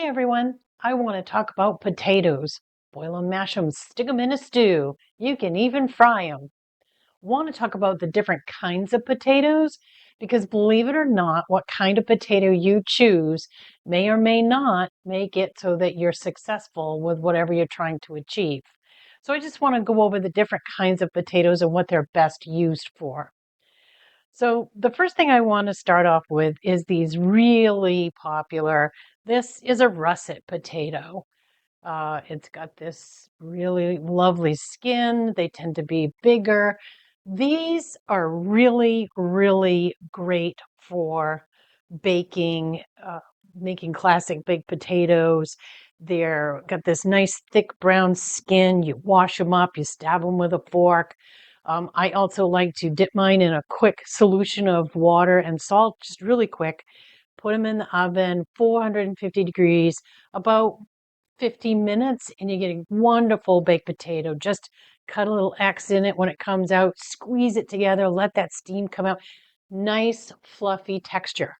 everyone. I want to talk about potatoes. Boil them, mash them, stick them in a stew. You can even fry them. Want to talk about the different kinds of potatoes? Because believe it or not, what kind of potato you choose may or may not make it so that you're successful with whatever you're trying to achieve. So I just want to go over the different kinds of potatoes and what they're best used for. So the first thing I want to start off with is these really popular. This is a russet potato. It's got this really lovely skin. They tend to be bigger. These are really, really great for baking, making classic baked potatoes. They're got this nice thick brown skin. You wash them up, you stab them with a fork. I also like to dip mine in a quick solution of water and salt, just really quick. Put them in the oven, 450 degrees, about 15 minutes, and you get a wonderful baked potato. Just cut a little X in it when it comes out, squeeze it together, let that steam come out. Nice, fluffy texture.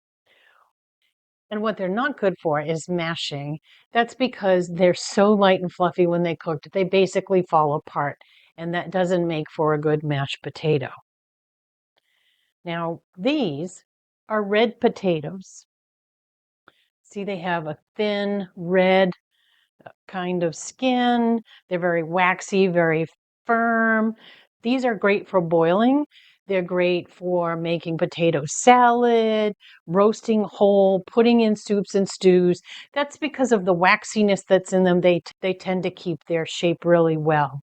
And what they're not good for is mashing. That's because they're so light and fluffy when they cooked, they basically fall apart. And that doesn't make for a good mashed potato. Now, these are red potatoes. See, they have a thin red kind of skin. They're very waxy, very firm. These are great for boiling. They're great for making potato salad, roasting whole, putting in soups and stews. That's because of the waxiness that's in them. They tend to keep their shape really well.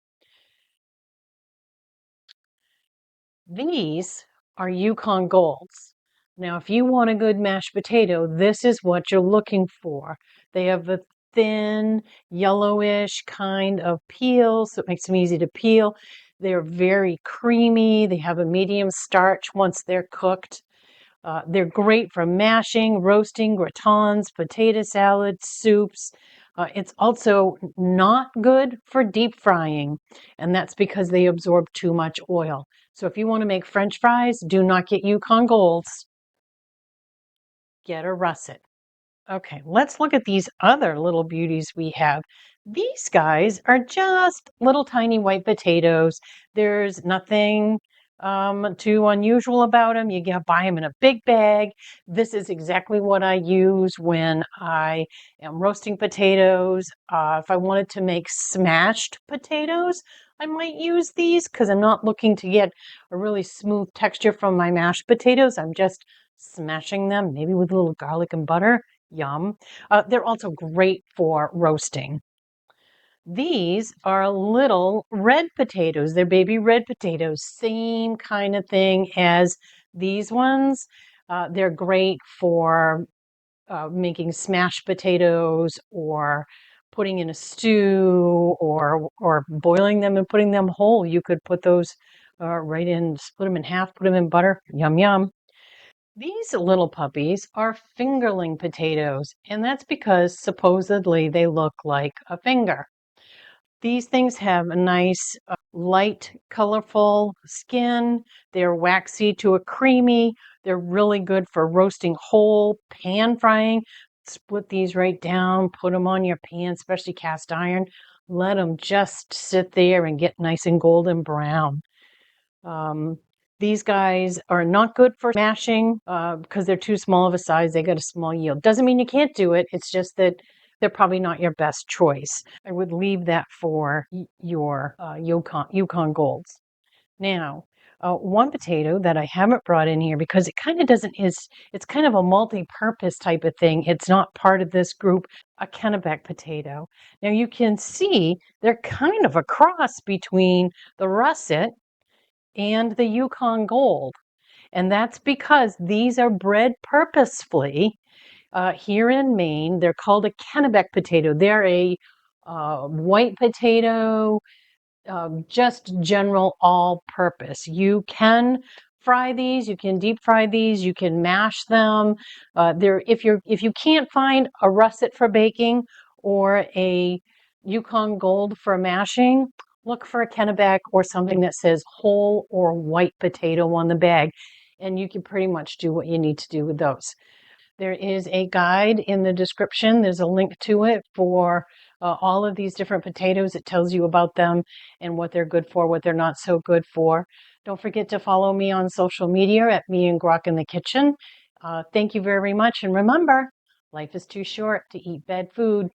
These are Yukon Golds. Now, if you want a good mashed potato, this is what you're looking for. They have a thin, yellowish kind of peel, so it makes them easy to peel. They're very creamy. They have a medium starch once they're cooked. They're great for mashing, roasting, gratins, potato salad, soups. It's also not good for deep frying, and that's because they absorb too much oil. So if you want to make French fries, do not get Yukon Golds. Get a russet. Okay, let's look at these other little beauties we have. These guys are just little tiny white potatoes. There's nothing too unusual about them. You can buy them in a big bag. This is exactly what I use when I am roasting potatoes. If I wanted to make smashed potatoes, I might use these because I'm not looking to get a really smooth texture from my mashed potatoes. I'm just smashing them, maybe with a little garlic and butter. Yum. They're also great for roasting. These are little red potatoes. They're baby red potatoes. Same kind of thing as these ones. They're great for making smashed potatoes or putting in a stew or boiling them and putting them whole. You could put those right in, split them in half, put them in butter. Yum, yum. These little puppies are fingerling potatoes, and that's because supposedly they look like a finger. These things have a nice, light, colorful skin. They're waxy to a creamy. They're really good for roasting whole, pan frying. Split these right down, put them on your pan, especially cast iron. Let them just sit there and get nice and golden brown. These guys are not good for mashing because they're too small of a size. They got a small yield. Doesn't mean you can't do it. It's just that they're probably not your best choice. I would leave that for your Yukon Golds. Now, one potato that I haven't brought in here because it kind of doesn't is it's kind of a multi-purpose type of thing. It's not part of this group, a Kennebec potato. Now you can see they're kind of a cross between the russet and the Yukon Gold. And that's because these are bred purposefully here in Maine. They're called a Kennebec potato. They're a white potato, just general all purpose. You can fry these, you can deep fry these, you can mash them. If you can't find a russet for baking or a Yukon Gold for mashing, look for a Kennebec or something that says whole or white potato on the bag, and you can pretty much do what you need to do with those. There is a guide in the description. There's a link to it for all of these different potatoes. It tells you about them and what they're good for, what they're not so good for. Don't forget to follow me on social media at Me and Grok in the Kitchen. Thank you very much. And remember, life is too short to eat bad food.